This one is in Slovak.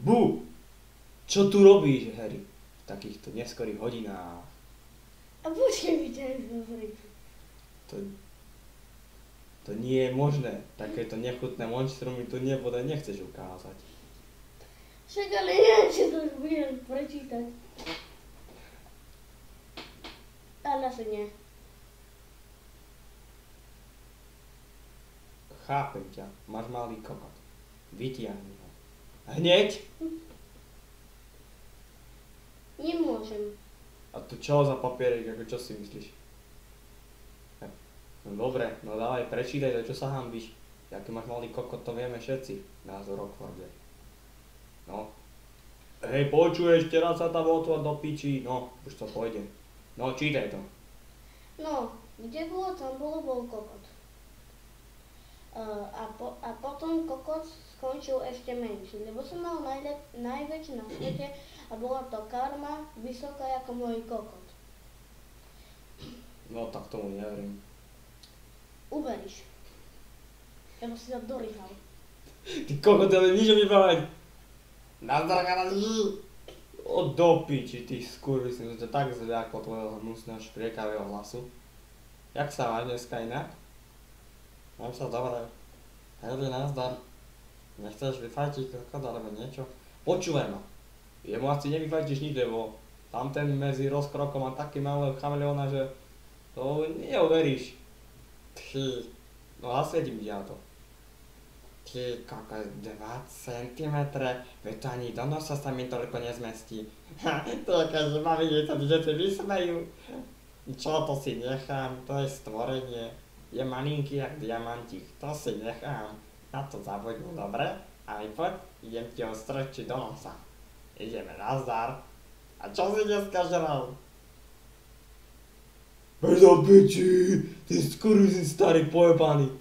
Bu! Čo tu robíš, Harry? V takýchto neskorých hodinách. A počkej mi ťa pozrieť. To... To nie je možné. Takéto nechutné monštrum mi tu nebude, nechceš ukázať. Však ale neviem, či to už budem prečítať. Ale asi nie. Chápem ťa, máš malý kokot. Vytiahni ho. Hneď? Nemôžem. A tu čo za papierik, ako čo si myslíš? No dobre, no dávaj, prečítaj to, čo sa hanbíš. Jaký máš malý kokot, to vieme všetci. Názor Rockforde. No. Hej, počuješ, teraz sa tam otvor do piči. No, už to pôjde. No, čítaj to. No, kde bolo, tam bol kokot. A potom kokot skončil ešte menší, lebo som mal najväčší na svete a bola to karma vysoká ako môj kokot. No, tak tomu neverím. Uveríš. Lebo si sa dorýhal. Ty kokot, ale nič mi povedať. Nazdar, kamarádí. O do piči, ty skurvysyn, som ťa tak zľakol tvojho hnusného špriekavého hlasu. Jak sa máš dneska inak? Mám sa dobre. Hej, nazdar. Nechceš vyfajtiť kokot alebo niečo? Počúvaj ma. Jemu asi nevyfajtíš nič, lebo tamten medzi rozkrokom má taký malý chameleona, že to neuveríš. Ty, no zasvietím ti na to. Ty kokos, 2 cm, veď to ani do nosa sa mi toľko nezmestí. Ha, to je aké, že mami niečo, že si vysmejú. Čo to si nechám, to je stvorenie. Je malinký jak diamantík, to si nechám. Na to zabudnú, dobre? A my poď, idem ti ho strčiť do nosa. Ideme, nazdar. A čo si dneska žral? Bež do piči, ty skurvysyn starý pojebaný.